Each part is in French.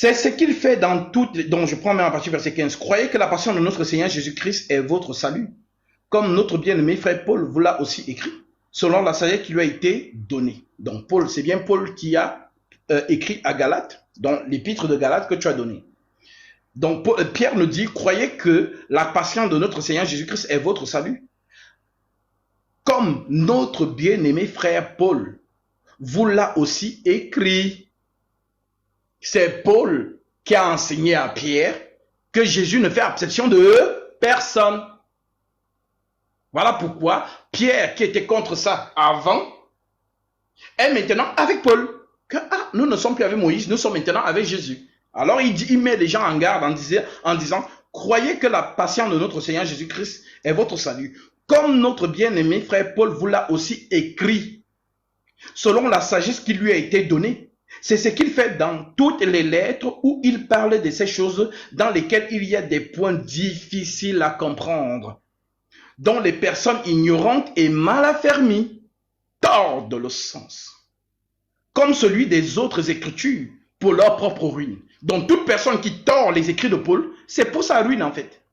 C'est ce qu'il fait dans toutes, donc je prends même à partir du verset 15. Croyez que la passion de notre Seigneur Jésus-Christ est votre salut. Comme notre bien-aimé frère Paul vous l'a aussi écrit, selon la sagesse qui lui a été donnée. Donc Paul, c'est bien Paul qui a écrit à Galates, dans l'épître de Galates que tu as donné. Donc Pierre nous dit, croyez que la passion de notre Seigneur Jésus-Christ est votre salut. Comme notre bien-aimé frère Paul vous l'a aussi écrit. C'est Paul qui a enseigné à Pierre que Jésus ne fait exception de personne. Voilà pourquoi Pierre, qui était contre ça avant, est maintenant avec Paul. Que, nous ne sommes plus avec Moïse, nous sommes maintenant avec Jésus. Alors il met les gens en garde en disant, croyez que la passion de notre Seigneur Jésus-Christ est votre salut. Comme notre bien-aimé frère Paul vous l'a aussi écrit, selon la sagesse qui lui a été donnée. C'est ce qu'il fait dans toutes les lettres où il parle de ces choses dans lesquelles il y a des points difficiles à comprendre, dont les personnes ignorantes et mal affermies tordent le sens, comme celui des autres écritures pour leur propre ruine. Donc toute personne qui tord les écrits de Paul, c'est pour sa ruine en fait.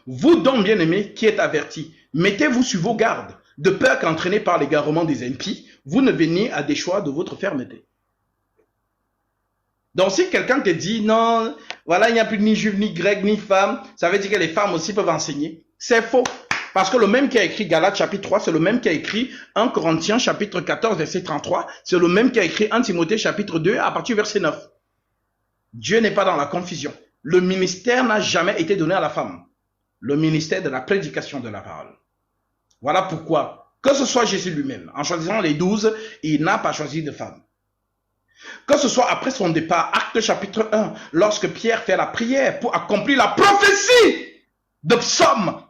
Vous donc, bien-aimés, qui êtes avertis, mettez-vous sur vos gardes, de peur qu'entraînés par l'égarement des impies, vous ne veniez à des choix de votre fermeté. Donc si quelqu'un te dit, non, voilà, il n'y a plus ni juif, ni grec, ni femme, ça veut dire que les femmes aussi peuvent enseigner. C'est faux. Parce que le même qui a écrit Galates chapitre 3, c'est le même qui a écrit 1 Corinthiens chapitre 14, verset 33, c'est le même qui a écrit 1 Timothée chapitre 2, à partir du verset 9. Dieu n'est pas dans la confusion. Le ministère n'a jamais été donné à la femme. Le ministère de la prédication de la parole. Voilà pourquoi, que ce soit Jésus lui-même, en choisissant les 12, il n'a pas choisi de femme. Que ce soit après son départ, Actes chapitre 1, lorsque Pierre fait la prière pour accomplir la prophétie de psaume.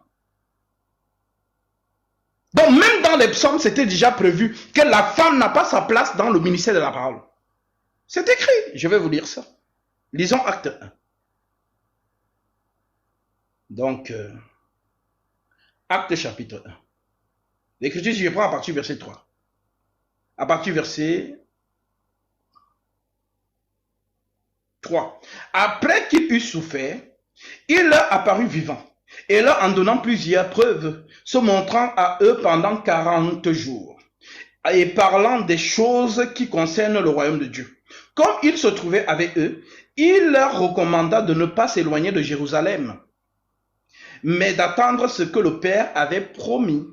Donc même dans les psaumes, c'était déjà prévu que la femme n'a pas sa place dans le ministère de la parole. C'est écrit, je vais vous lire ça. Lisons Acte 1. Donc, Acte chapitre 1. L'écriture, je prends à partir du verset 3. À partir du verset 3. Après qu'il eut souffert, il leur apparut vivant, et leur en donnant plusieurs preuves, se montrant à eux pendant 40 jours, et parlant des choses qui concernent le royaume de Dieu. Comme il se trouvait avec eux, il leur recommanda de ne pas s'éloigner de Jérusalem, mais d'attendre ce que le Père avait promis.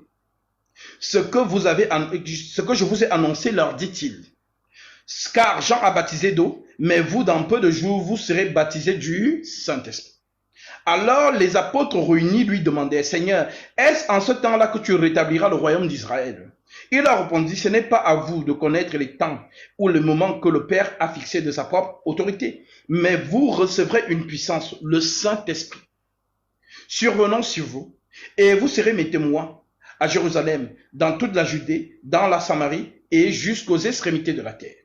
Ce que je vous ai annoncé, leur dit-il. Car Jean a baptisé d'eau, mais vous, dans peu de jours, vous serez baptisés du Saint-Esprit. Alors les apôtres réunis lui demandaient, Seigneur, est-ce en ce temps-là que tu rétabliras le royaume d'Israël? Il leur répondit, ce n'est pas à vous de connaître les temps ou le moment que le Père a fixé de sa propre autorité, mais vous recevrez une puissance, le Saint-Esprit, survenant sur vous, et vous serez mes témoins à Jérusalem, dans toute la Judée, dans la Samarie et jusqu'aux extrémités de la terre.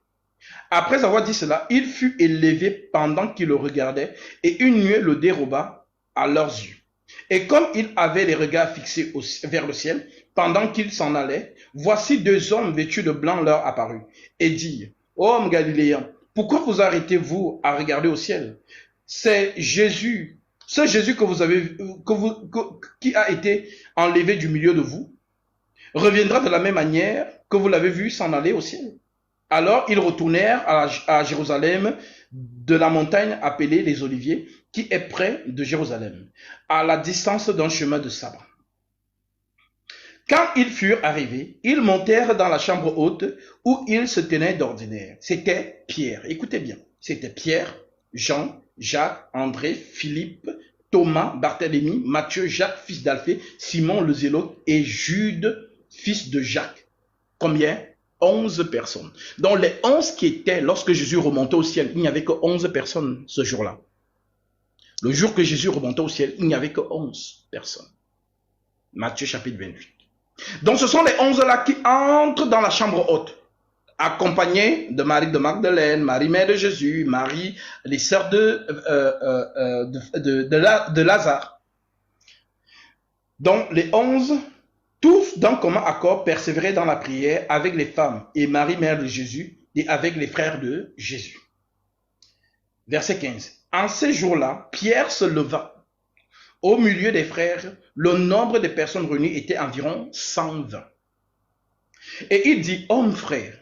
Après avoir dit cela, il fut élevé pendant qu'ils le regardaient, et une nuée le déroba à leurs yeux. Et comme il avait les regards fixés vers le ciel, pendant qu'ils s'en allaient, voici deux hommes vêtus de blanc leur apparurent, et dirent, Hommes galiléens, pourquoi vous arrêtez-vous à regarder au ciel? C'est Jésus, ce Jésus que vous avez, qui a été enlevé du milieu de vous, reviendra de la même manière que vous l'avez vu s'en aller au ciel. Alors ils retournèrent à Jérusalem de la montagne appelée les Oliviers, qui est près de Jérusalem, à la distance d'un chemin de sabbat. Quand ils furent arrivés, ils montèrent dans la chambre haute où ils se tenaient d'ordinaire. C'était Pierre, écoutez bien, c'était Pierre, Jean, Jacques, André, Philippe, Thomas, Barthélemy, Matthieu, Jacques, fils d'Alphée, Simon le Zélote et Jude, fils de Jacques. Combien? 11 personnes. Donc les 11 qui étaient lorsque Jésus remontait au ciel, il n'y avait que 11 personnes ce jour-là. Le jour que Jésus remontait au ciel, il n'y avait que 11 personnes. Matthieu chapitre 28. Donc ce sont les 11 là qui entrent dans la chambre haute, accompagnés de Marie de Magdeleine, Marie mère de Jésus, Marie, les sœurs de Lazare. Donc les 11, tous d'un commun accord persévéraient dans la prière avec les femmes et Marie mère de Jésus et avec les frères de Jésus. Verset 15. En ces jours-là, Pierre se leva. Au milieu des frères, le nombre de personnes réunies était environ 120. Et il dit, hommes frères,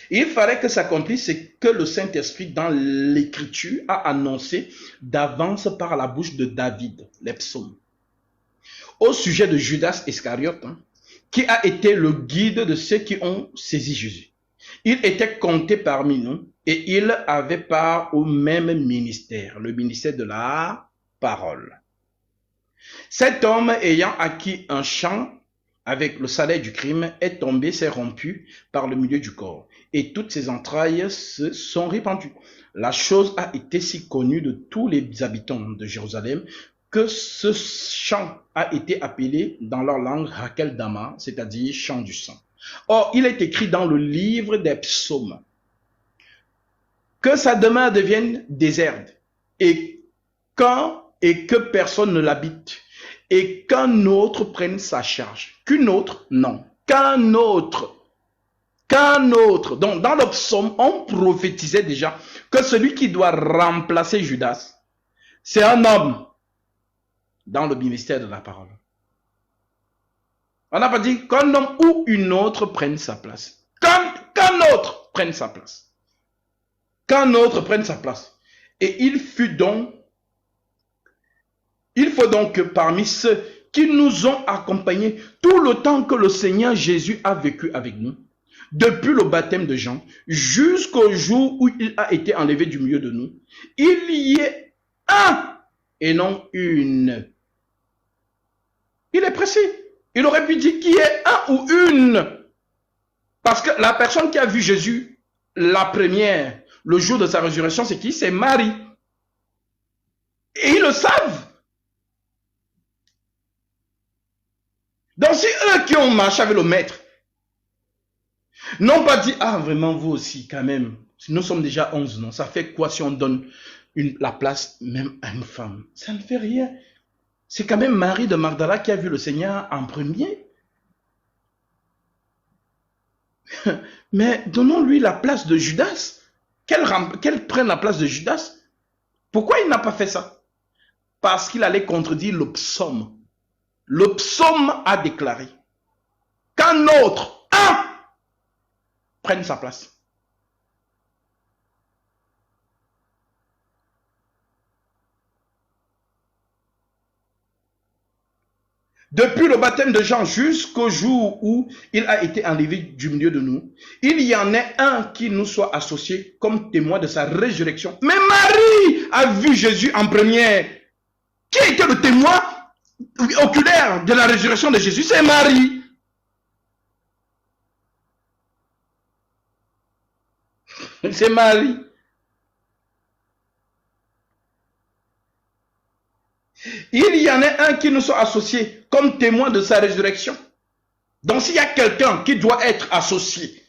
il fallait que s'accomplisse ce que le Saint-Esprit dans l'Écriture a annoncé d'avance par la bouche de David, les psaumes, au sujet de Judas Iscariote, qui a été le guide de ceux qui ont saisi Jésus. Il était compté parmi nous et il avait part au même ministère, le ministère de la parole. Cet homme ayant acquis un champ avec le salaire du crime est tombé, s'est rompu par le milieu du corps et toutes ses entrailles se sont répandues. La chose a été si connue de tous les habitants de Jérusalem que ce champ a été appelé dans leur langue Hakel Dama, c'est-à-dire champ du sang. Or, il est écrit dans le livre des psaumes que sa demeure devienne déserte et que personne ne l'habite et qu'un autre prenne sa charge. Qu'une autre, non. Qu'un autre. Qu'un autre. Donc, dans le psaume, on prophétisait déjà que celui qui doit remplacer Judas, c'est un homme dans le ministère de la parole. On n'a pas dit qu'un homme ou une autre prenne sa place. Qu'un autre prenne sa place. Qu'un autre prenne sa place. Et il faut donc que parmi ceux qui nous ont accompagnés tout le temps que le Seigneur Jésus a vécu avec nous, depuis le baptême de Jean jusqu'au jour où il a été enlevé du milieu de nous, il y ait un et non une. Il est précis. Il aurait pu dire qu'il y ait un ou une. Parce que la personne qui a vu Jésus, la première, le jour de sa résurrection, c'est qui? C'est Marie. Et ils le savent. Donc si eux qui ont marché avec le maître n'ont pas dit, ah vraiment vous aussi quand même, nous sommes déjà 11, non, ça fait quoi si on donne la place même à une femme? Ça ne fait rien. C'est quand même Marie de Magdala qui a vu le Seigneur en premier. Mais donnons-lui la place de Judas. Qu'elle prenne la place de Judas. Pourquoi il n'a pas fait ça? Parce qu'il allait contredire le psaume. Le psaume a déclaré qu'un autre, un, prenne sa place. Depuis le baptême de Jean jusqu'au jour où il a été enlevé du milieu de nous, il y en ait un qui nous soit associé comme témoin de sa résurrection. Mais Marie a vu Jésus en première. Qui était le témoin oculaire de la résurrection de Jésus? C'est Marie. C'est Marie. Il y en a un qui nous soit associé comme témoin de sa résurrection. Donc s'il y a quelqu'un qui doit être associé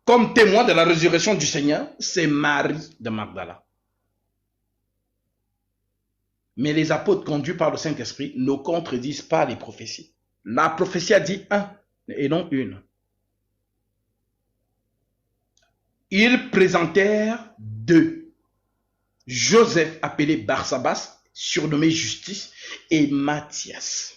comme témoin de la résurrection du Seigneur, c'est Marie de Magdala. Mais les apôtres conduits par le Saint-Esprit ne contredisent pas les prophéties. La prophétie a dit un et non une. Ils présentèrent deux. Joseph appelé Barsabas, surnommé Justice, et Matthias.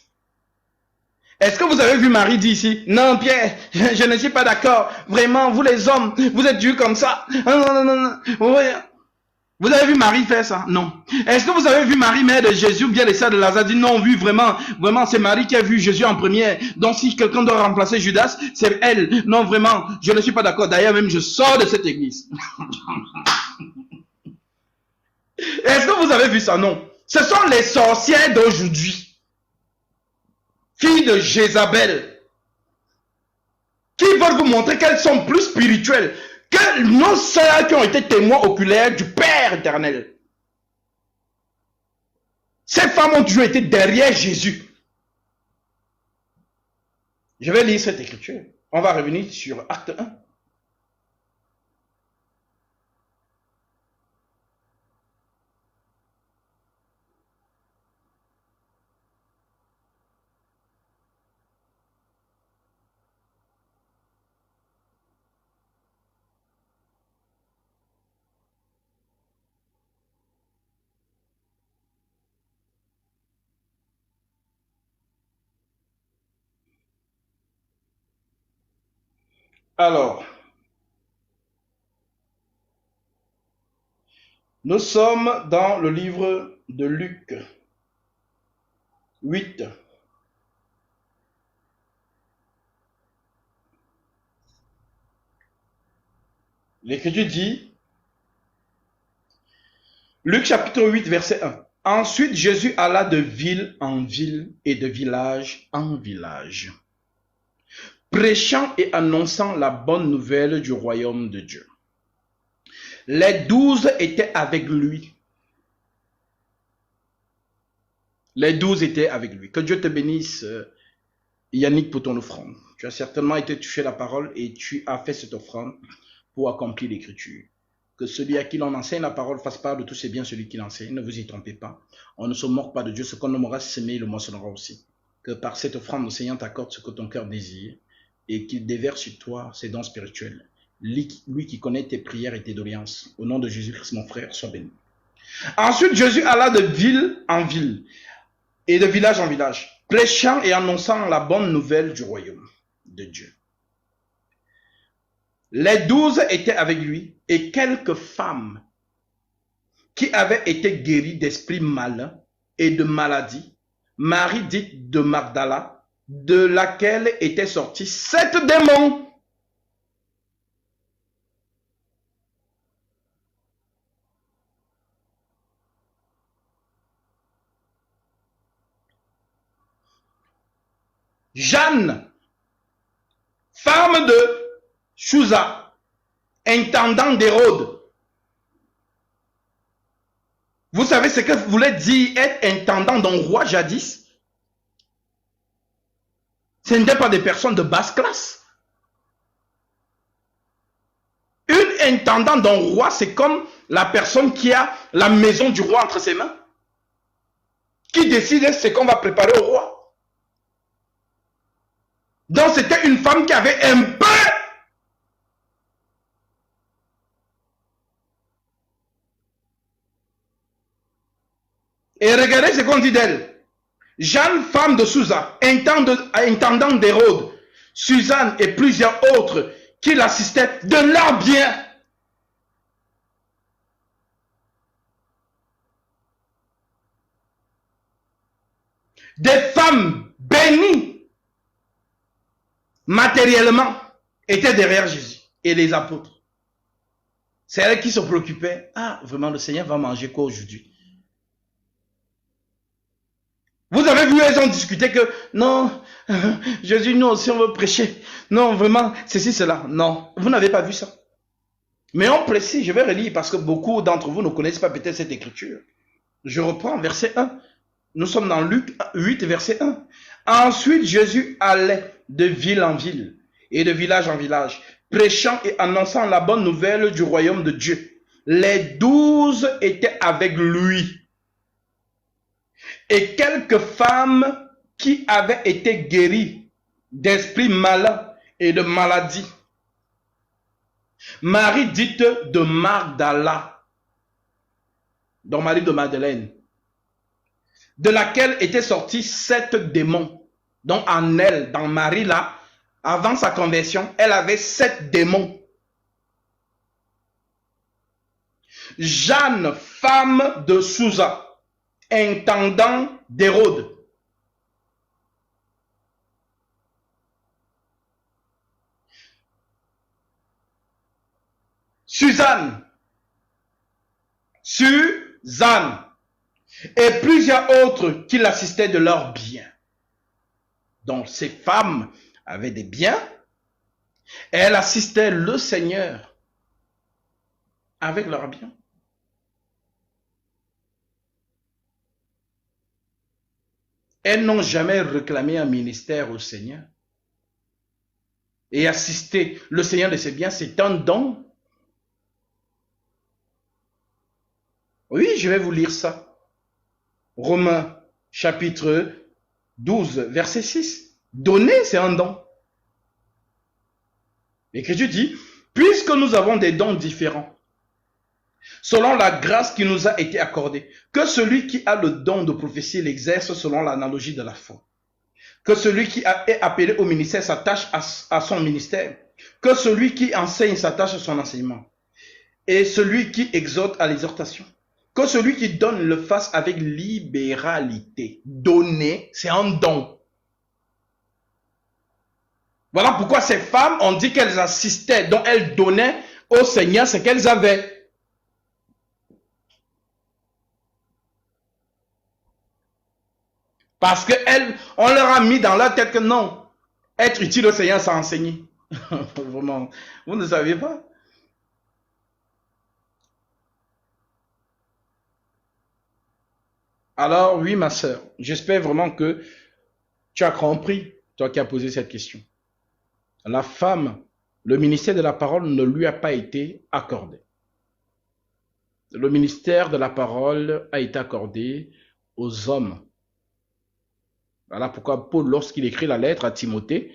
Est-ce que vous avez vu Marie dire ici, non Pierre, je ne suis pas d'accord, vraiment, vous les hommes, vous êtes durs comme ça. Non, non, non, non. Ouais. Vous avez vu Marie faire ça? Non. Est-ce que vous avez vu Marie, mère de Jésus, ou bien les sœurs de Lazare, dire non, vu vraiment, vraiment, c'est Marie qui a vu Jésus en première. Donc si quelqu'un doit remplacer Judas, c'est elle. Non, vraiment, je ne suis pas d'accord. D'ailleurs, même je sors de cette église. Est-ce que vous avez vu ça? Non. Ce sont les sorcières d'aujourd'hui, filles de Jézabel, qui veulent vous montrer qu'elles sont plus spirituelles que nos sœurs qui ont été témoins oculaires du Père éternel. Ces femmes ont toujours été derrière Jésus. Je vais lire cette écriture. On va revenir sur Acte 1. Alors, nous sommes dans le livre de Luc 8. L'Écriture dit, Luc chapitre 8, verset 1. Ensuite, Jésus alla de ville en ville et de village en village, prêchant et annonçant la bonne nouvelle du royaume de Dieu. Les 12 étaient avec lui. Les 12 étaient avec lui. Que Dieu te bénisse, Yannick, pour ton offrande. Tu as certainement été touché la parole et tu as fait cette offrande pour accomplir l'écriture. Que celui à qui l'on enseigne la parole fasse part de tous ses biens, celui qui l'enseigne. Ne vous y trompez pas. On ne se moque pas de Dieu. Ce qu'on aura semé, il le moissonnera aussi. Que par cette offrande, le Seigneur t'accorde ce que ton cœur désire et qu'il déverse sur toi ses dons spirituels. Lui qui connaît tes prières et tes doléances. Au nom de Jésus-Christ, mon frère, sois béni. Ensuite, Jésus alla de ville en ville et de village en village, prêchant et annonçant la bonne nouvelle du royaume de Dieu. Les 12 étaient avec lui et quelques femmes qui avaient été guéries d'esprits malins et de maladies. Marie dite de Magdala, de laquelle étaient sortis 7 démons. Jeanne, femme de Chuza, intendant d'Hérode. Vous savez ce que voulait dire être intendant d'un roi jadis? Ce n'étaient pas des personnes de basse classe. Une intendant d'un roi, c'est comme la personne qui a la maison du roi entre ses mains, qui décide ce qu'on va préparer au roi. Donc c'était une femme qui avait un peu. Et regardez ce qu'on dit d'elle. Jeanne, femme de Sousa, intendant d'Hérode, Suzanne et plusieurs autres qui l'assistaient de leur bien. Des femmes bénies matériellement étaient derrière Jésus et les apôtres. C'est elles qui se préoccupaient. Ah, vraiment, le Seigneur va manger quoi aujourd'hui? Vous avez vu, elles ont discuté que non, Jésus, nous aussi on veut prêcher. Non, vraiment, ceci, cela. Non, vous n'avez pas vu ça. Mais on précise, je vais relire parce que beaucoup d'entre vous ne connaissent pas peut-être cette écriture. Je reprends verset 1. Nous sommes dans Luc 8, verset 1. Ensuite, Jésus allait de ville en ville et de village en village, prêchant et annonçant la bonne nouvelle du royaume de Dieu. Les 12 étaient avec lui. Et quelques femmes qui avaient été guéries d'esprits malins et de maladies. Marie dite de Magdala, donc Marie de Madeleine, de laquelle étaient sortis 7 démons. Donc en elle, dans Marie là, avant sa conversion, elle avait 7 démons. Jeanne, femme de Sousa, intendant d'Hérode. Suzanne et plusieurs autres qui l'assistaient de leurs biens. Donc ces femmes avaient des biens et elles assistaient le Seigneur avec leurs biens. Elles n'ont jamais réclamé un ministère au Seigneur. Et assister le Seigneur de ses biens, c'est un don. Oui, je vais vous lire ça. Romains chapitre 12, verset 6. Donner, c'est un don. L'Écriture dit, puisque nous avons des dons différents, selon la grâce qui nous a été accordée, que celui qui a le don de prophétie l'exerce selon l'analogie de la foi. Que celui qui est appelé au ministère s'attache à son ministère. que celui qui enseigne s'attache à son enseignement, et celui qui exhorte à l'exhortation. Que celui qui donne le fasse avec libéralité. Donner, c'est un don. Voilà pourquoi ces femmes, on dit qu'elles assistaient, donc elles donnaient au Seigneur ce qu'elles avaient. Parce qu'on leur a mis dans leur tête que non, être utile au Seigneur, c'est enseigner. Vraiment, vous ne saviez pas? Alors, oui, ma soeur, j'espère vraiment que tu as compris, toi qui as posé cette question. La femme, le ministère de la parole ne lui a pas été accordé. Le ministère de la parole a été accordé aux hommes. Voilà pourquoi Paul, lorsqu'il écrit la lettre à Timothée,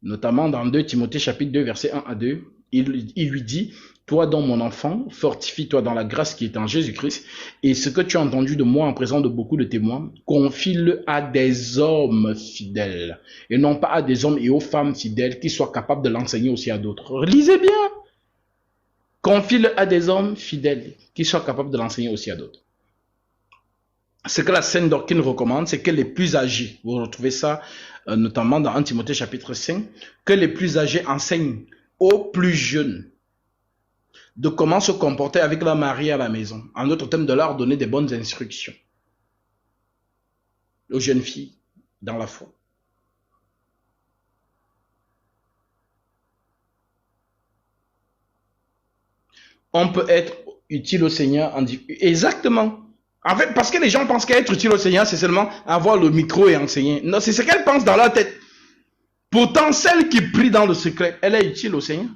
notamment dans 2 Timothée chapitre 2, verset 1 à 2, il lui dit, toi donc mon enfant, fortifie-toi dans la grâce qui est en Jésus-Christ, et ce que tu as entendu de moi en présence de beaucoup de témoins, confie-le à des hommes fidèles, et non pas à des hommes et aux femmes fidèles qui soient capables de l'enseigner aussi à d'autres. Lisez bien. Confie-le à des hommes fidèles qui soient capables de l'enseigner aussi à d'autres. Ce que la Sainte Doctrine recommande, c'est que les plus âgés, vous retrouvez ça notamment dans 1 Timothée chapitre 5, que les plus âgés enseignent aux plus jeunes de comment se comporter avec leur mari à la maison. En d'autres termes, de leur donner des bonnes instructions aux jeunes filles dans la foi. On peut être utile au Seigneur en disant exactement. En fait, parce que les gens pensent qu'être utile au Seigneur, c'est seulement avoir le micro et enseigner. Non, c'est ce qu'elles pensent dans leur tête. Pourtant, celle qui prie dans le secret, elle est utile au Seigneur.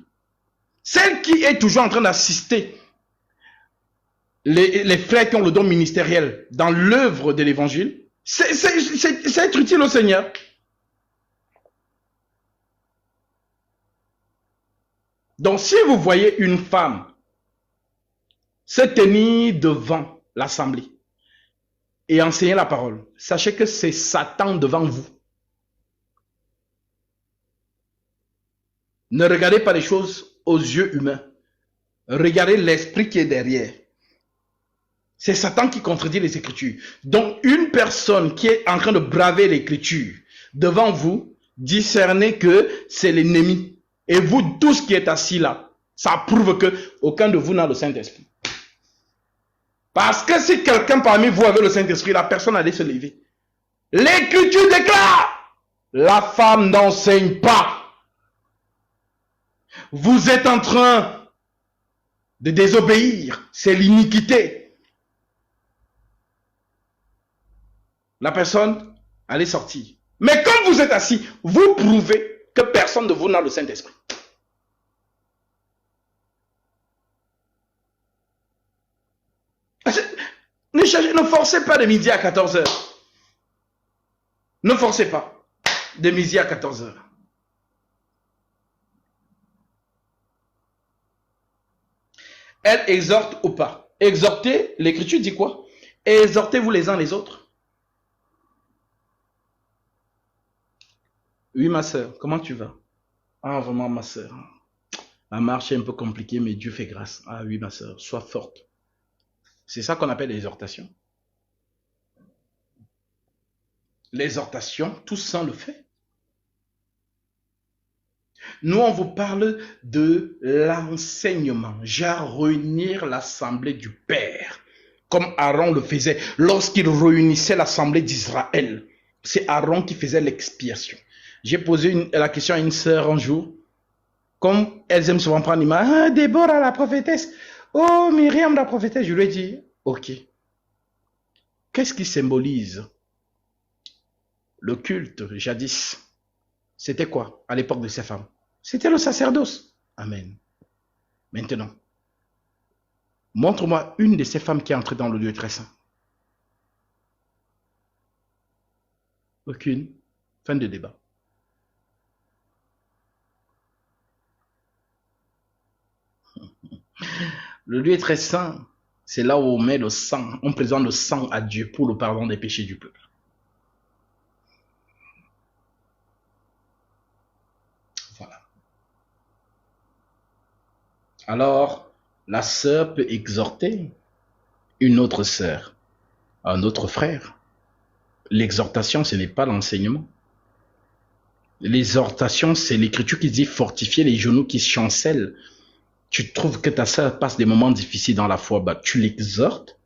Celle qui est toujours en train d'assister les frères qui ont le don ministériel dans l'œuvre de l'évangile, c'est être utile au Seigneur. Donc, si vous voyez une femme se tenir devant l'assemblée et enseigner la parole, sachez que c'est Satan devant vous. Ne regardez pas les choses aux yeux humains. Regardez l'esprit qui est derrière. C'est Satan qui contredit les Écritures. Donc, une personne qui est en train de braver l'Écriture devant vous, discernez que c'est l'ennemi. Et vous tous qui êtes assis là, ça prouve que aucun de vous n'a le Saint-Esprit. Parce que si quelqu'un parmi vous avait le Saint-Esprit, la personne allait se lever. L'Écriture déclare, la femme n'enseigne pas. Vous êtes en train de désobéir. C'est l'iniquité. La personne allait sortir. Mais quand vous êtes assis, vous prouvez que personne de vous n'a le Saint-Esprit. Ne forcez pas de midi à 14 h. Ne forcez pas de midi à 14 h. Elle exhorte ou pas. Exhorter, l'Écriture dit quoi? Exhortez-vous les uns les autres. Oui, ma soeur, comment tu vas? Ah, vraiment, ma soeur. La marche est un peu compliquée, mais Dieu fait grâce. Ah oui, ma soeur, sois forte. C'est ça qu'on appelle l'exhortation. L'exhortation, tout ça le fait. Nous, on vous parle de l'enseignement. Genre réunir l'assemblée du Père, comme Aaron le faisait lorsqu'il réunissait l'assemblée d'Israël. C'est Aaron qui faisait l'expiation. J'ai posé la question à une sœur un jour, comme elles aiment souvent prendre l'image. Ah, Déborah la prophétesse. Oh, Myriam la prophétesse. Je lui ai dit, ok. Qu'est-ce qui symbolise le culte jadis? C'était quoi à l'époque de ces femmes? C'était le sacerdoce. Amen. Maintenant, montre-moi une de ces femmes qui est entrée dans le lieu très saint. Aucune. Fin de débat. Le lieu très saint, c'est là où on met le sang, on présente le sang à Dieu pour le pardon des péchés du peuple. Voilà. Alors, la sœur peut exhorter une autre sœur, un autre frère. L'exhortation, ce n'est pas l'enseignement. L'exhortation, c'est l'écriture qui dit fortifier les genoux qui chancellent. Tu trouves que ta sœur passe des moments difficiles dans la foi, bah, tu l'exhortes.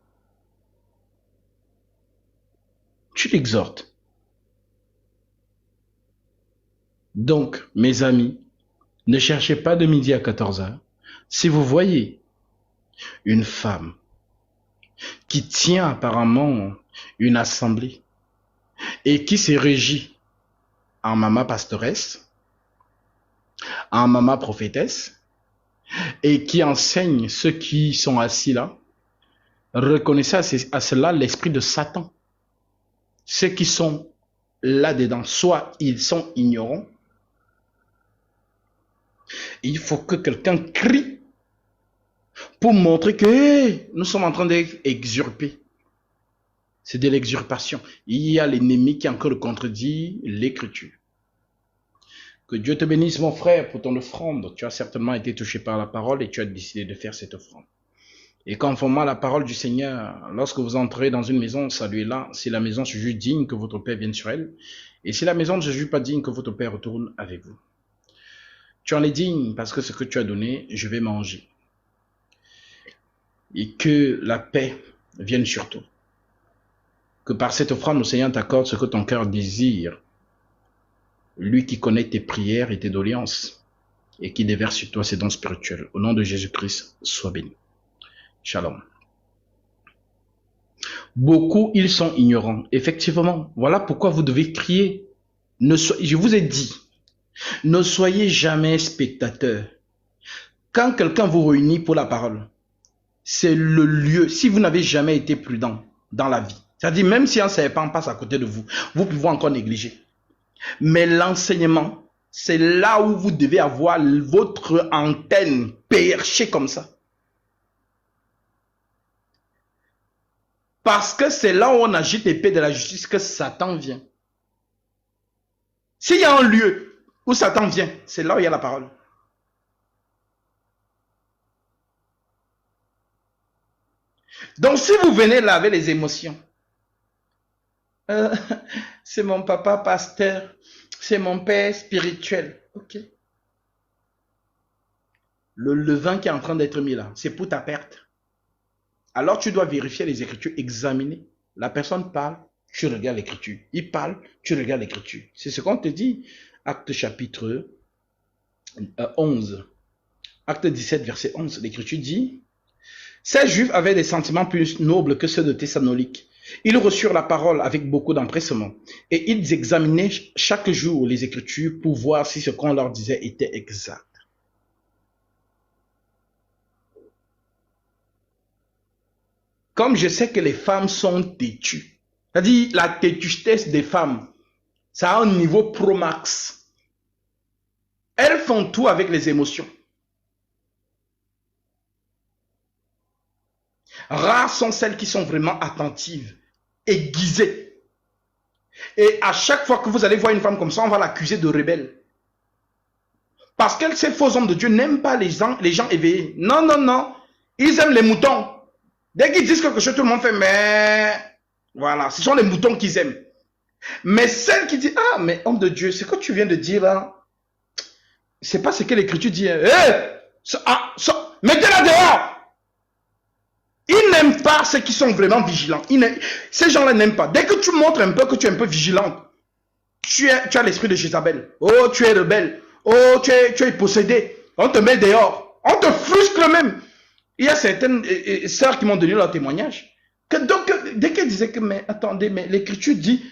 Tu l'exhortes. Donc, mes amis, ne cherchez pas de midi à 14 heures. Si vous voyez une femme qui tient apparemment une assemblée et qui se régit en maman pastoresse, en maman prophétesse, et qui enseigne ceux qui sont assis là, reconnaissez à cela l'esprit de Satan. Ceux qui sont là-dedans, soit ils sont ignorants, il faut que quelqu'un crie pour montrer que hey, nous sommes en train d'être exurpés. C'est de l'exurpation. Il y a l'ennemi qui encore contredit l'écriture. Que Dieu te bénisse, mon frère, pour ton offrande. Tu as certainement été touché par la parole et tu as décidé de faire cette offrande. Et conformément à la parole du Seigneur, lorsque vous entrez dans une maison, saluez-la. Si la maison se juge digne, que votre Père vienne sur elle. Et si la maison ne se juge pas digne, que votre Père retourne avec vous. Tu en es digne parce que ce que tu as donné, je vais manger. Et que la paix vienne sur toi. Que par cette offrande, le Seigneur t'accorde ce que ton cœur désire. Lui qui connaît tes prières et tes doléances et qui déverse sur toi ses dons spirituels. Au nom de Jésus-Christ, sois béni. Shalom. Beaucoup, ils sont ignorants. Effectivement, voilà pourquoi vous devez crier. Je vous ai dit, ne soyez jamais spectateurs. Quand quelqu'un vous réunit pour la parole, c'est le lieu. Si vous n'avez jamais été prudent dans la vie, c'est-à-dire même si un serpent passe à côté de vous, vous pouvez encore négliger. Mais l'enseignement, c'est là où vous devez avoir votre antenne perchée comme ça. Parce que c'est là où on agite l'épée de la justice que Satan vient. S'il y a un lieu où Satan vient, c'est là où il y a la parole. Donc si vous venez là avec les émotions, c'est mon papa pasteur, c'est mon père spirituel. Ok. Le levain qui est en train d'être mis là, c'est pour ta perte. Alors tu dois vérifier les écritures, examiner. La personne parle, tu regardes l'écriture. Il parle, tu regardes l'écriture. C'est ce qu'on te dit. Acte chapitre 11. Acte 17, verset 11. L'écriture dit, ces Juifs avaient des sentiments plus nobles que ceux de Thessalonique. Ils reçurent la parole avec beaucoup d'empressement et ils examinaient chaque jour les Écritures pour voir si ce qu'on leur disait était exact. Comme je sais que les femmes sont têtues, c'est-à-dire la têtustesse des femmes, ça a un niveau pro max. Elles font tout avec les émotions. Rares sont celles qui sont vraiment attentives, aiguisées. Et à chaque fois que vous allez voir une femme comme ça, on va l'accuser de rebelle. Parce que ces faux hommes de Dieu n'aiment pas les gens éveillés. Non, non, non. Ils aiment les moutons. Dès qu'ils disent quelque chose, tout le monde fait mais. Voilà, ce sont les moutons qu'ils aiment. Mais celle qui dit, ah, mais homme de Dieu, ce que tu viens de dire là, c'est pas ce que l'écriture dit. Mettez-la dehors. Ils n'aiment pas ceux qui sont vraiment vigilants. Ces gens-là n'aiment pas. Dès que tu montres un peu que tu es un peu vigilante, tu as l'esprit de Jézabel. Oh, tu es rebelle. Oh, tu es possédé. On te met dehors. On te frustre même. Il y a certaines sœurs qui m'ont donné leur témoignage. Donc, dès qu'elles disaient que, mais attendez, mais l'écriture dit,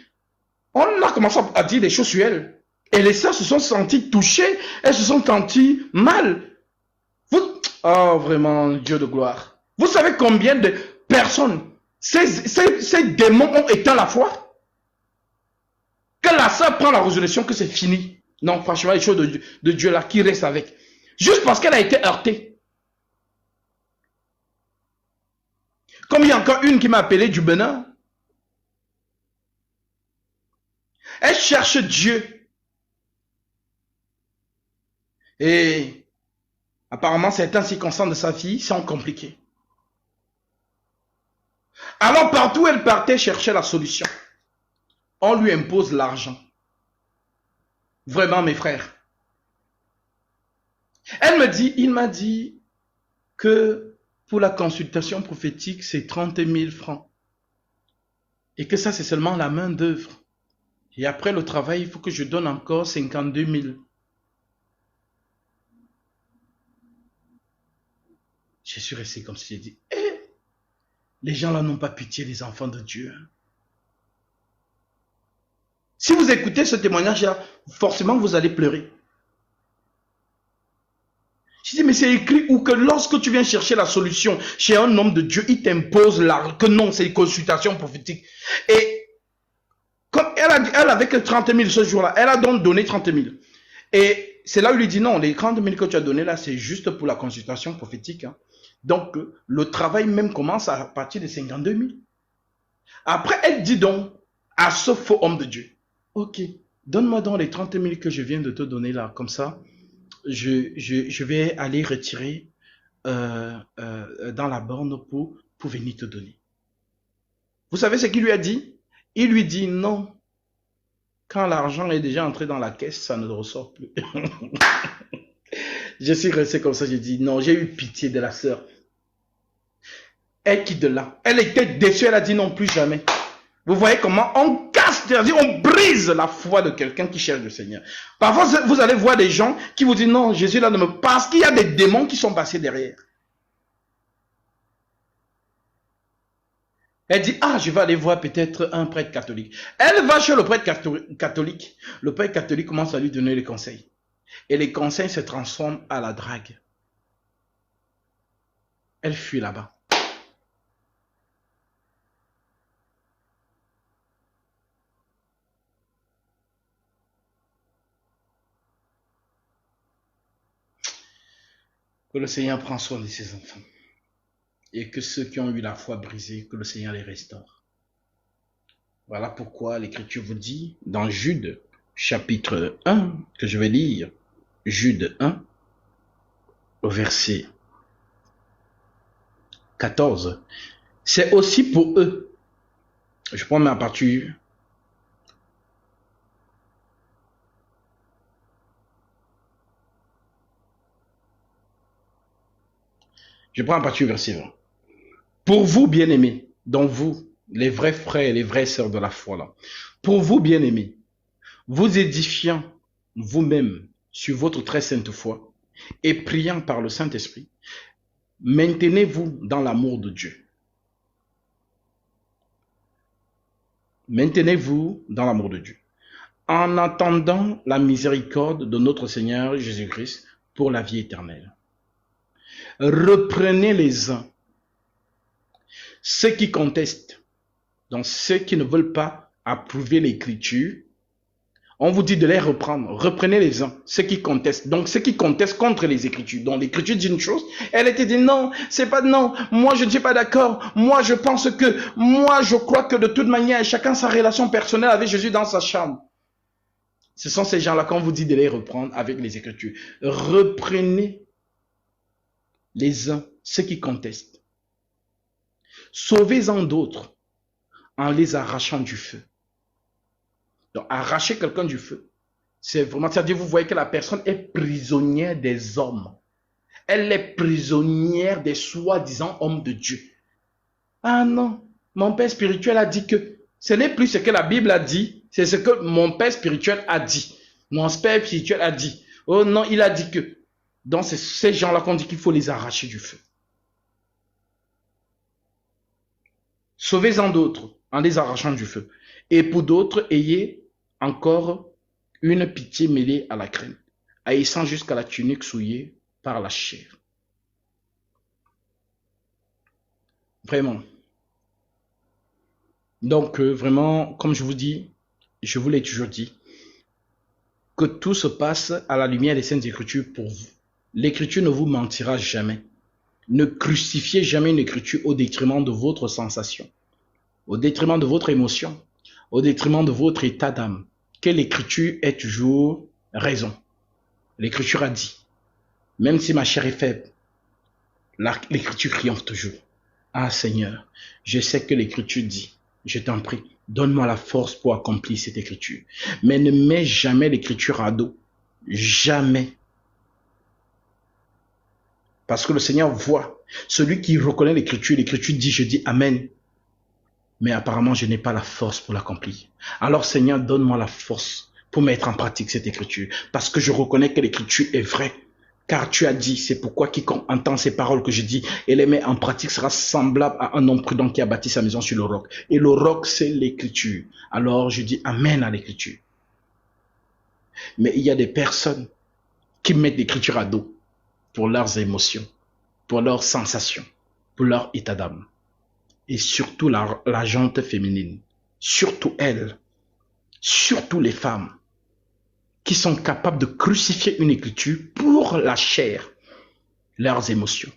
on a commencé à dire des choses sur elles. Et les sœurs se sont senties touchées. Elles se sont senties mal. Oh, vraiment, Dieu de gloire. Vous savez combien de personnes ces démons ont éteint la foi? Que la sœur prend la résolution que c'est fini. Non, franchement, les choses de Dieu là, qui reste avec. Juste parce qu'elle a été heurtée. Comme il y a encore une qui m'a appelé du Bénin. Elle cherche Dieu. Et Apparemment, certaines circonstances de sa vie sont compliquées. Alors, partout où elle partait chercher la solution, on lui impose l'argent. Vraiment, mes frères. Il m'a dit que pour la consultation prophétique, c'est 30 000 francs. Et que ça, c'est seulement la main d'œuvre. Et après le travail, il faut que je donne encore 52 000. Je suis resté comme si j'ai dit, les gens là n'ont pas pitié des enfants de Dieu. Si vous écoutez ce témoignage-là, forcément vous allez pleurer. Je dis, mais c'est écrit où que lorsque tu viens chercher la solution chez un homme de Dieu, il t'impose que non, c'est une consultation prophétique. Et comme elle avait que 30 000 ce jour-là, elle a donc donné 30 000. Et c'est là où il lui dit, non, les 30 000 que tu as donné là, c'est juste pour la consultation prophétique. Hein. Donc, le travail même commence à partir de 52 000. Après, elle dit donc à ce faux homme de Dieu, ok, donne-moi donc les 30 000 que je viens de te donner là, comme ça, je vais aller retirer dans la borne pour venir te donner. Vous savez ce qu'il lui a dit? Il lui dit non. Quand l'argent est déjà entré dans la caisse, ça ne ressort plus. Je suis resté comme ça, j'ai dit non, j'ai eu pitié de la sœur. Elle quitte de là. Elle était déçue, elle a dit non, plus jamais. Vous voyez comment on casse, on brise la foi de quelqu'un qui cherche le Seigneur. Parfois, vous allez voir des gens qui vous disent non, Jésus là ne me... Parce qu'il y a des démons qui sont passés derrière. Elle dit, ah, je vais aller voir peut-être un prêtre catholique. Elle va chez le prêtre catholique. Le prêtre catholique commence à lui donner les conseils. Et les conseils se transforment à la drague. Elle fuit là-bas. Que le Seigneur prenne soin de ses enfants. Et que ceux qui ont eu la foi brisée, que le Seigneur les restaure. Voilà pourquoi l'Écriture vous dit, dans Jude, chapitre 1, que je vais lire, Jude 1, au verset 14. C'est aussi pour eux. Je prends ma partie. Je prends en partie le verset 20. Pour vous, bien-aimés, dont vous, les vrais frères et les vraies sœurs de la foi, là, pour vous, bien-aimés, vous édifiant vous-même sur votre très sainte foi et priant par le Saint-Esprit, maintenez-vous dans l'amour de Dieu. Maintenez-vous dans l'amour de Dieu. En attendant la miséricorde de notre Seigneur Jésus-Christ pour la vie éternelle. Reprenez les uns, ceux qui contestent, donc ceux qui ne veulent pas approuver l'écriture, on vous dit de les reprendre. Reprenez les uns, ceux qui contestent. Donc ceux qui contestent contre les Écritures. Donc l'Écriture dit une chose, elle était dit non, c'est pas non, moi je ne suis pas d'accord, moi je pense que, moi je crois que de toute manière, chacun sa relation personnelle avec Jésus dans sa chambre. Ce sont ces gens-là qu'on vous dit de les reprendre avec les Écritures. Reprenez les uns, ceux qui contestent. Sauvez-en d'autres en les arrachant du feu. Donc, arracher quelqu'un du feu, c'est vraiment, c'est-à-dire, vous voyez que la personne est prisonnière des hommes. Elle est prisonnière des soi-disant hommes de Dieu. Ah non, mon père spirituel a dit que ce n'est plus ce que la Bible a dit, c'est ce que mon père spirituel a dit. Mon père spirituel a dit. Oh non, il a dit que. Donc, c'est ces gens-là qu'on dit qu'il faut les arracher du feu. Sauvez-en d'autres en les arrachant du feu. Et pour d'autres, ayez encore une pitié mêlée à la crainte, haïssant jusqu'à la tunique souillée par la chair. Vraiment. Donc, vraiment, comme je vous dis, je vous l'ai toujours dit, que tout se passe à la lumière des Saintes Écritures pour vous. L'Écriture ne vous mentira jamais. Ne crucifiez jamais une Écriture au détriment de votre sensation, au détriment de votre émotion, au détriment de votre état d'âme. Que l'Écriture ait toujours raison. L'Écriture a dit. Même si ma chair est faible, l'écriture triomphe toujours. Ah Seigneur, je sais que l'écriture dit, je t'en prie, donne-moi la force pour accomplir cette écriture. Mais ne mets jamais l'écriture à dos. Jamais. Parce que le Seigneur voit. Celui qui reconnaît l'écriture dit, je dis Amen. Mais apparemment, je n'ai pas la force pour l'accomplir. Alors Seigneur, donne-moi la force pour mettre en pratique cette écriture. Parce que je reconnais que l'écriture est vraie. Car tu as dit, c'est pourquoi quiconque entend ces paroles que je dis et les met en pratique sera semblable à un homme prudent qui a bâti sa maison sur le roc. Et le roc, c'est l'écriture. Alors je dis Amen à l'écriture. Mais il y a des personnes qui mettent l'écriture à dos pour leurs émotions, pour leurs sensations, pour leur état d'âme. Et surtout la gente féminine, surtout elles, surtout les femmes, qui sont capables de crucifier une écriture pour la chair, leurs émotions.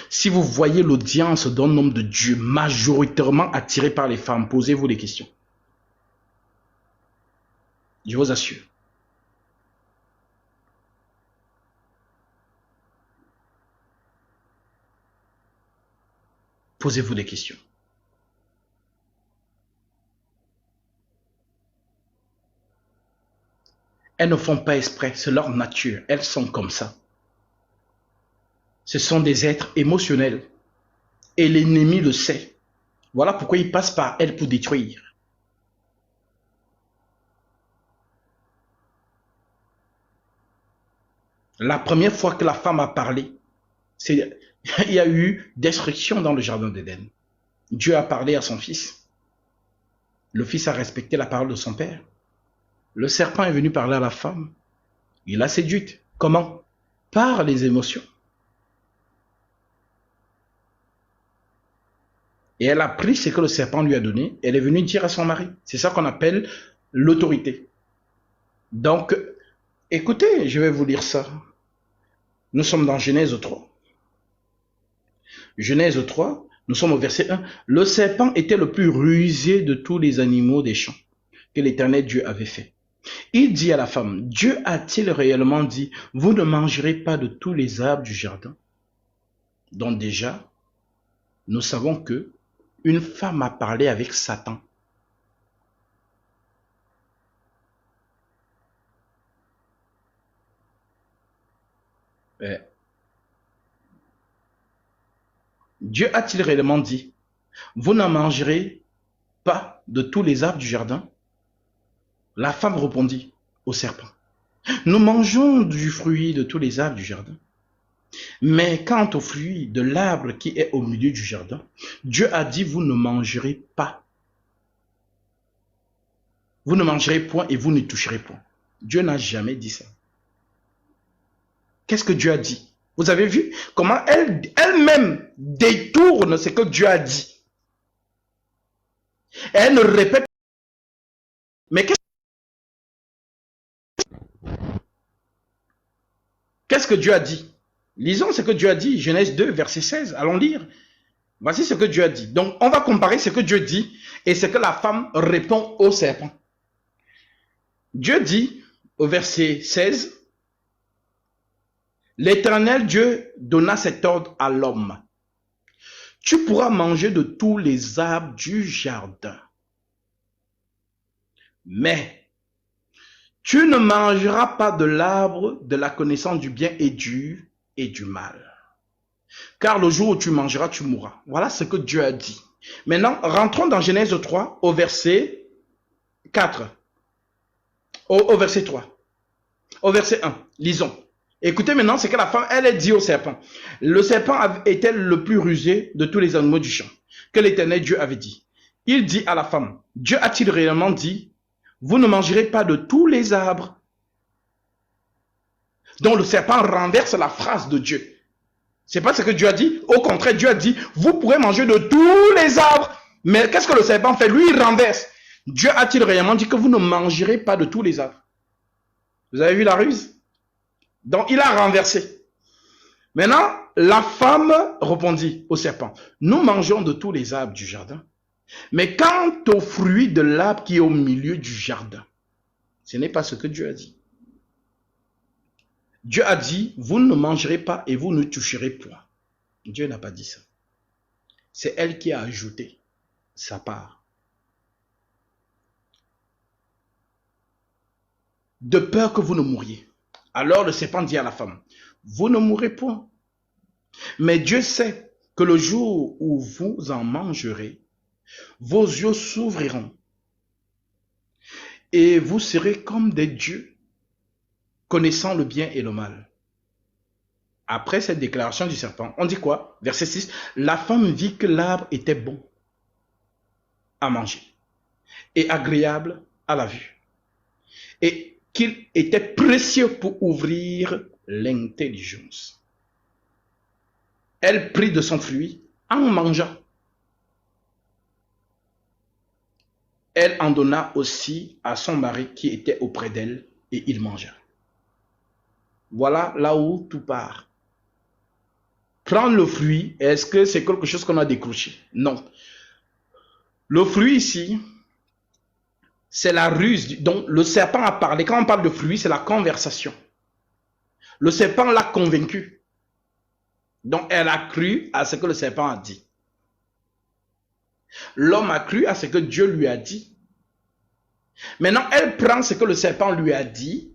Si vous voyez l'audience d'un homme de Dieu majoritairement attiré par les femmes, posez-vous des questions. Je vous assure. Posez-vous des questions. Elles ne font pas exprès, c'est leur nature. Elles sont comme ça. Ce sont des êtres émotionnels. Et l'ennemi le sait. Voilà pourquoi il passe par elles pour détruire. La première fois que la femme a parlé, il y a eu destruction dans le jardin d'Éden. Dieu a parlé à son fils. Le fils a respecté la parole de son père. Le serpent est venu parler à la femme. Il l'a séduite. Comment? Par les émotions. Et elle a pris ce que le serpent lui a donné. Elle est venue dire à son mari. C'est ça qu'on appelle l'autorité. Donc, écoutez, je vais vous lire ça. Nous sommes dans Genèse 3. Genèse 3, nous sommes au verset 1. Le serpent était le plus rusé de tous les animaux des champs que l'Éternel Dieu avait fait. Il dit à la femme, Dieu a-t-il réellement dit, vous ne mangerez pas de tous les arbres du jardin? Donc déjà, nous savons que une femme a parlé avec Satan. Dieu a-t-il réellement dit, vous n'en mangerez pas de tous les arbres du jardin? La femme répondit au serpent, nous mangeons du fruit de tous les arbres du jardin. Mais quant au fruit de l'arbre qui est au milieu du jardin, Dieu a dit, vous ne mangerez pas. Vous ne mangerez point et vous ne toucherez point. Dieu n'a jamais dit ça. Qu'est-ce que Dieu a dit? Vous avez vu comment elle-même détourne ce que Dieu a dit. Elle ne répète. Mais qu'est-ce que Dieu a dit? Lisons ce que Dieu a dit. Genèse 2, verset 16. Allons lire. Voici ce que Dieu a dit. Donc, on va comparer ce que Dieu dit et ce que la femme répond au serpent. Dieu dit au verset 16, l'Éternel Dieu donna cet ordre à l'homme. Tu pourras manger de tous les arbres du jardin. Mais tu ne mangeras pas de l'arbre de la connaissance du bien et du mal. Car le jour où tu mangeras, tu mourras. Voilà ce que Dieu a dit. Maintenant, rentrons dans Genèse 3 au verset 4. Au verset 3. Au verset 1. Lisons. Écoutez maintenant ce que la femme, elle a dit au serpent. Le serpent était le plus rusé de tous les animaux du champ, que l'Éternel Dieu avait dit. Il dit à la femme, Dieu a-t-il réellement dit, vous ne mangerez pas de tous les arbres? Donc le serpent renverse la phrase de Dieu. C'est pas ce que Dieu a dit. Au contraire, Dieu a dit, vous pourrez manger de tous les arbres. Mais qu'est-ce que le serpent fait? Lui, il renverse. Dieu a-t-il réellement dit que vous ne mangerez pas de tous les arbres? Vous avez vu la ruse? Donc, il a renversé. Maintenant, la femme répondit au serpent, nous mangeons de tous les arbres du jardin. Mais quant au fruit de l'arbre qui est au milieu du jardin, ce n'est pas ce que Dieu a dit. Dieu a dit, vous ne mangerez pas et vous ne toucherez point. Dieu n'a pas dit ça. C'est elle qui a ajouté sa part. De peur que vous ne mouriez. Alors le serpent dit à la femme, vous ne mourrez point. Mais Dieu sait que le jour où vous en mangerez, vos yeux s'ouvriront et vous serez comme des dieux, connaissant le bien et le mal. Après cette déclaration du serpent, on dit quoi? Verset 6, la femme vit que l'arbre était bon à manger et agréable à la vue, et qu'il était précieux pour ouvrir l'intelligence. Elle prit de son fruit en mangeant. Elle en donna aussi à son mari qui était auprès d'elle, et il mangea. Voilà là où tout part. Prendre le fruit, est-ce que c'est quelque chose qu'on a décroché? Non. Le fruit ici, c'est la ruse dont le serpent a parlé. Quand on parle de fruit, c'est la conversation. Le serpent l'a convaincu. Donc elle a cru à ce que le serpent a dit. L'homme a cru à ce que Dieu lui a dit. Maintenant, elle prend ce que le serpent lui a dit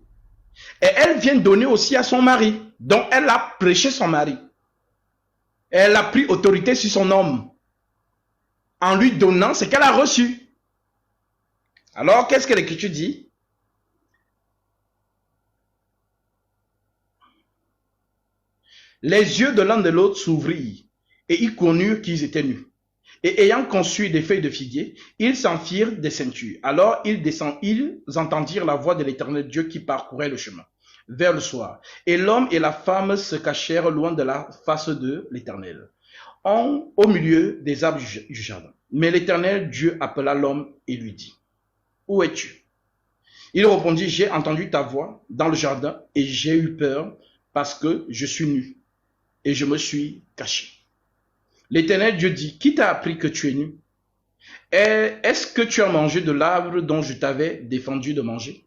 et elle vient donner aussi à son mari. Donc elle a prêché son mari. Elle a pris autorité sur son homme en lui donnant ce qu'elle a reçu. Alors, qu'est-ce que l'Écriture dit? Les yeux de l'un de l'autre s'ouvrirent et ils connurent qu'ils étaient nus. Et ayant conçu des feuilles de figuier, ils s'en firent des ceintures. Alors ils entendirent la voix de l'Éternel Dieu qui parcourait le chemin vers le soir. Et l'homme et la femme se cachèrent loin de la face de l'Éternel, au milieu des arbres du jardin. Mais l'Éternel Dieu appela l'homme et lui dit, où es-tu? Il répondit, j'ai entendu ta voix dans le jardin et j'ai eu peur parce que je suis nu et je me suis caché. L'Éternel Dieu dit, qui t'a appris que tu es nu? Est-ce que tu as mangé de l'arbre dont je t'avais défendu de manger?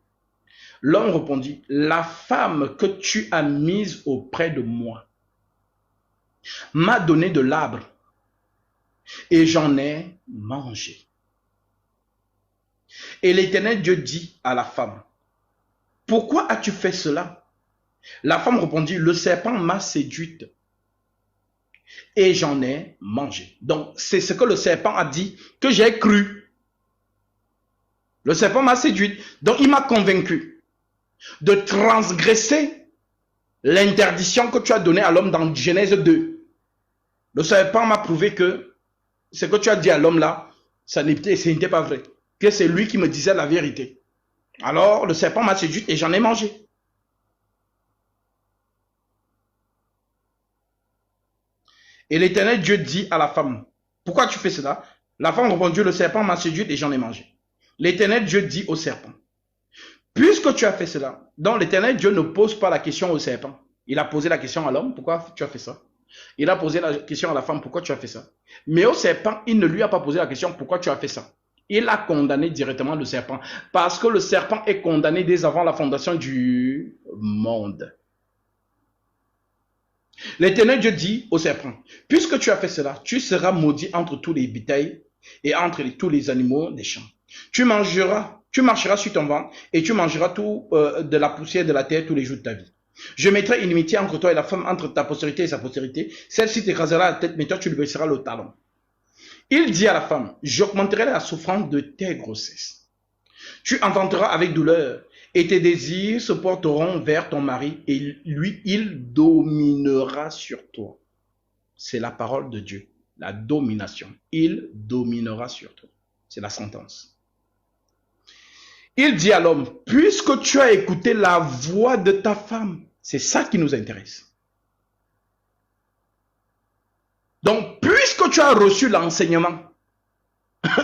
L'homme répondit, la femme que tu as mise auprès de moi m'a donné de l'arbre et j'en ai mangé. Et l'Éternel Dieu dit à la femme, pourquoi as-tu fait cela? La femme répondit, le serpent m'a séduite et j'en ai mangé. Donc, c'est ce que le serpent a dit que j'ai cru. Le serpent m'a séduite. Donc, il m'a convaincu de transgresser l'interdiction que tu as donnée à l'homme dans Genèse 2. Le serpent m'a prouvé que ce que tu as dit à l'homme là, ce n'était pas vrai. Que c'est lui qui me disait la vérité. Alors, le serpent m'a séduite et j'en ai mangé. Et l'Éternel Dieu dit à la femme, pourquoi tu fais cela? La femme répondit, le serpent m'a séduite et j'en ai mangé. L'Éternel Dieu dit au serpent, puisque tu as fait cela, donc l'Éternel Dieu ne pose pas la question au serpent. Il a posé la question à l'homme, pourquoi tu as fait ça? Il a posé la question à la femme, pourquoi tu as fait ça? Mais au serpent, il ne lui a pas posé la question, pourquoi tu as fait ça? Il a condamné directement le serpent, parce que le serpent est condamné dès avant la fondation du monde. L'Éternel Dieu dit au serpent, puisque tu as fait cela, tu seras maudit entre tous les bétails et entre tous les animaux des champs. Tu marcheras sur ton ventre et tu mangeras tout de la poussière de la terre tous les jours de ta vie. Je mettrai inimitié entre toi et la femme, entre ta postérité et sa postérité. Celle-ci t'écrasera la tête, mais toi tu lui baisseras le talon. Il dit à la femme, j'augmenterai la souffrance de tes grossesses. Tu enfanteras avec douleur et tes désirs se porteront vers ton mari et lui, il dominera sur toi. C'est la parole de Dieu, la domination. Il dominera sur toi. C'est la sentence. Il dit à l'homme, puisque tu as écouté la voix de ta femme, c'est ça qui nous intéresse. Donc, puisque tu as reçu l'enseignement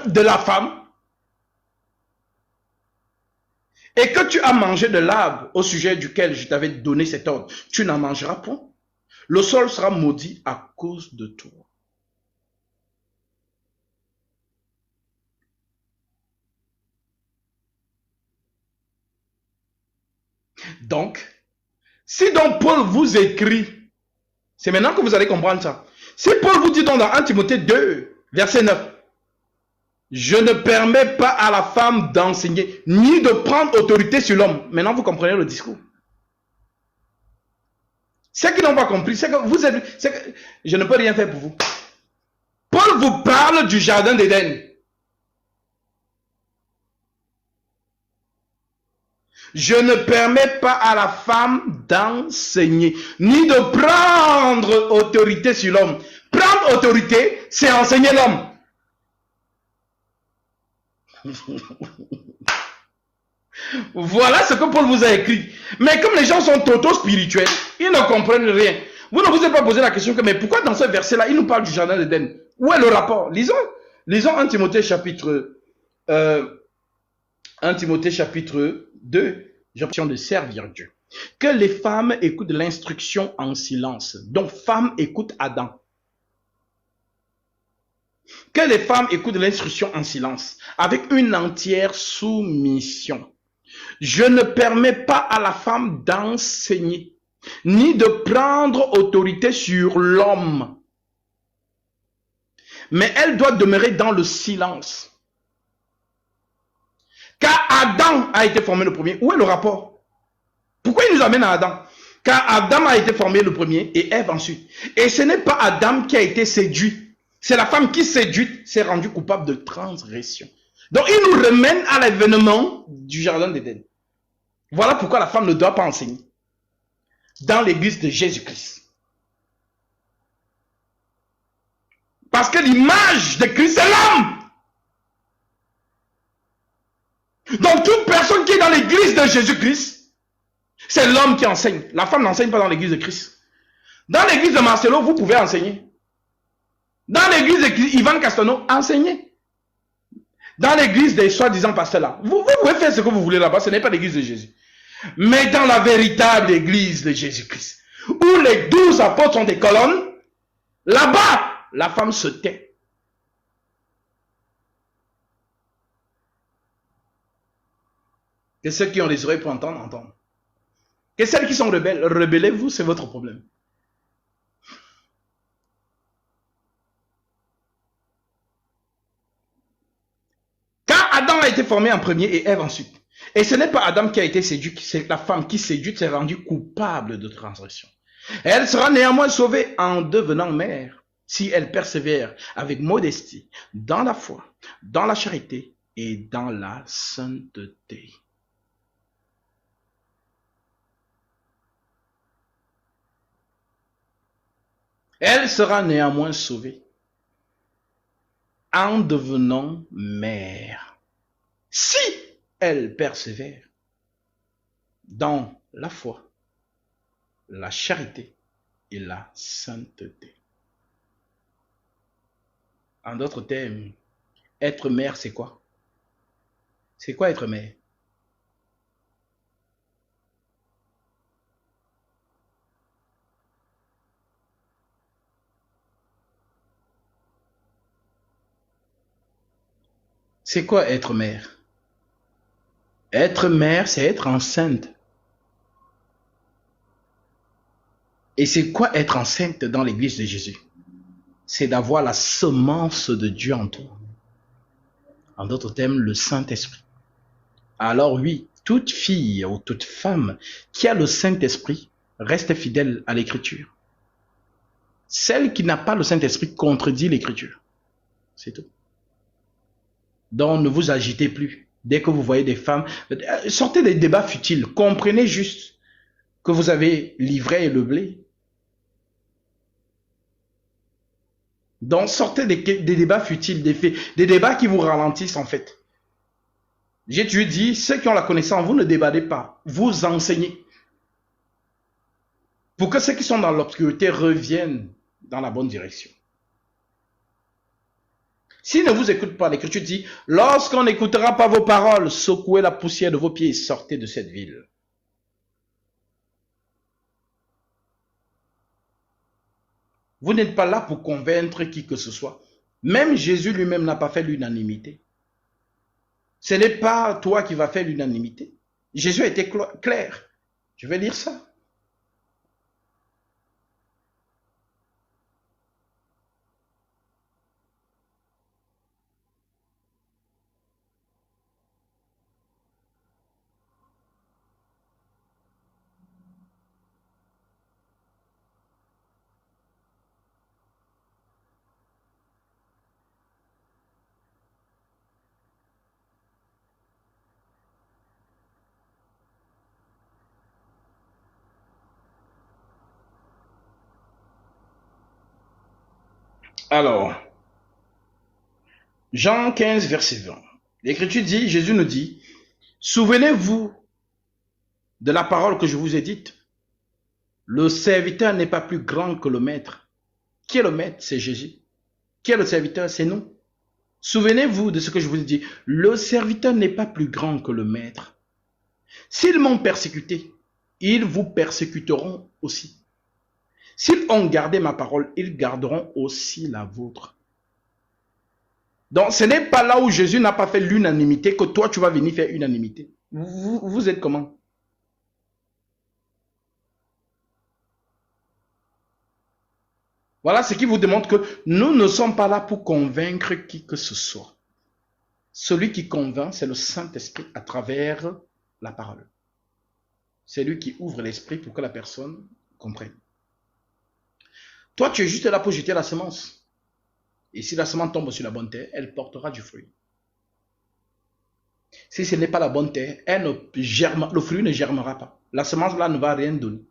de la femme, et que tu as mangé de l'arbre au sujet duquel je t'avais donné cet ordre, tu n'en mangeras point. Le sol sera maudit à cause de toi. Donc, Si donc Paul vous écrit, c'est maintenant que vous allez comprendre ça. Si Paul vous dit donc dans 1 Timothée 2, verset 9, je ne permets pas à la femme d'enseigner, ni de prendre autorité sur l'homme. Maintenant, vous comprenez le discours. Ceux qui n'ont pas compris, c'est que vous êtes... Que je ne peux rien faire pour vous. Paul vous parle du jardin d'Éden. Je ne permets pas à la femme d'enseigner, ni de prendre autorité sur l'homme. Prendre autorité, c'est enseigner l'homme. Voilà ce que Paul vous a écrit. Mais comme les gens sont spirituels, ils ne comprennent rien. Vous ne vous êtes pas posé la question que, mais pourquoi dans ce verset-là, il nous parle du jardin d'Éden? Où est le rapport? Lisons 1 Timothée chapitre 1 Timothée chapitre 2, j'ai l'option de servir Dieu. Que les femmes écoutent l'instruction en silence. Donc, femmes écoutent Adam. Que les femmes écoutent l'instruction en silence, avec une entière soumission. Je ne permets pas à la femme d'enseigner, ni de prendre autorité sur l'homme. Mais elle doit demeurer dans le silence. Car Adam a été formé le premier. Où est le rapport? Pourquoi il nous amène à Adam? Car Adam a été formé le premier et Ève ensuite. Et ce n'est pas Adam qui a été séduit. C'est la femme qui séduite s'est rendue coupable de transgression. Donc il nous ramène à l'événement du jardin d'Éden. Voilà pourquoi la femme ne doit pas enseigner dans l'église de Jésus-Christ. Parce que l'image de Christ, c'est l'homme. Donc toute personne qui est dans l'église de Jésus-Christ, c'est l'homme qui enseigne. La femme n'enseigne pas dans l'église de Christ. Dans l'église de Marcelo, vous pouvez enseigner. Dans l'église de Ivan Castano, enseignez. Dans l'église des soi-disant pasteurs là, vous pouvez faire ce que vous voulez là-bas, ce n'est pas l'église de Jésus. Mais dans la véritable église de Jésus-Christ, où les 12 apôtres sont des colonnes, là-bas, la femme se tait. Que ceux qui ont les oreilles pour entendre, entendent. Que celles qui sont rebelles, rebellez-vous, c'est votre problème. Car Adam a été formé en premier et Ève ensuite. Et ce n'est pas Adam qui a été séduit, c'est la femme qui séduite s'est rendue coupable de transgression. Elle sera néanmoins sauvée en devenant mère, si elle persévère avec modestie, dans la foi, dans la charité et dans la sainteté. Elle sera néanmoins sauvée en devenant mère, si elle persévère dans la foi, la charité et la sainteté. En d'autres termes, être mère, c'est quoi? C'est quoi être mère? C'est quoi être mère? Être mère, c'est être enceinte. Et c'est quoi être enceinte dans l'église de Jésus? C'est d'avoir la semence de Dieu en toi. En d'autres termes, le Saint-Esprit. Alors oui, toute fille ou toute femme qui a le Saint-Esprit reste fidèle à l'Écriture. Celle qui n'a pas le Saint-Esprit contredit l'Écriture. C'est tout. Donc ne vous agitez plus. Dès que vous voyez des femmes, sortez des débats futiles. Comprenez juste que vous avez l'ivraie et le blé. Donc sortez des débats futiles, des débats qui vous ralentissent en fait. J'ai toujours dit, ceux qui ont la connaissance, vous ne débattez pas, vous enseignez. Pour que ceux qui sont dans l'obscurité reviennent dans la bonne direction. S'ils ne vous écoutent pas, l'Écriture dit, lorsqu'on n'écoutera pas vos paroles, secouez la poussière de vos pieds et sortez de cette ville. Vous n'êtes pas là pour convaincre qui que ce soit. Même Jésus lui-même n'a pas fait l'unanimité. Ce n'est pas toi qui vas faire l'unanimité. Jésus a été clair. Je vais lire ça. Alors, Jean 15, verset 20. L'Écriture dit, Jésus nous dit, souvenez-vous de la parole que je vous ai dite. Le serviteur n'est pas plus grand que le maître. Qui est le maître? C'est Jésus. Qui est le serviteur? C'est nous. Souvenez-vous de ce que je vous ai dit. Le serviteur n'est pas plus grand que le maître. S'ils m'ont persécuté, ils vous persécuteront aussi. S'ils ont gardé ma parole, ils garderont aussi la vôtre. Donc, ce n'est pas là où Jésus n'a pas fait l'unanimité que toi, tu vas venir faire unanimité. Vous êtes comment? Voilà ce qui vous démontre que nous ne sommes pas là pour convaincre qui que ce soit. Celui qui convainc, c'est le Saint-Esprit à travers la parole. C'est lui qui ouvre l'esprit pour que la personne comprenne. Toi, tu es juste là pour jeter la semence. Et si la semence tombe sur la bonne terre, elle portera du fruit. Si ce n'est pas la bonne terre, elle ne germe, le fruit ne germera pas. La semence là ne va rien donner.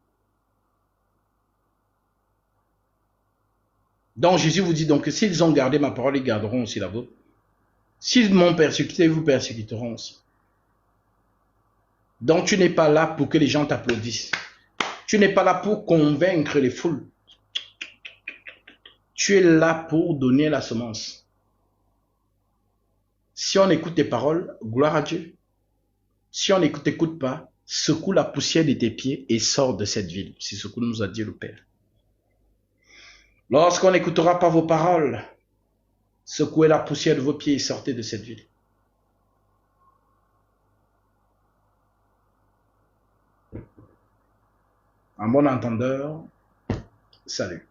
Donc Jésus vous dit donc que s'ils ont gardé ma parole, ils garderont aussi la vôtre. S'ils m'ont persécuté, ils vous persécuteront aussi. Donc tu n'es pas là pour que les gens t'applaudissent. Tu n'es pas là pour convaincre les foules. Tu es là pour donner la semence. Si on écoute tes paroles, gloire à Dieu. Si on n'écoute pas, secoue la poussière de tes pieds et sors de cette ville. C'est ce que nous a dit le Père. Lorsqu'on n'écoutera pas vos paroles, secouez la poussière de vos pieds et sortez de cette ville. Un bon entendeur, salut.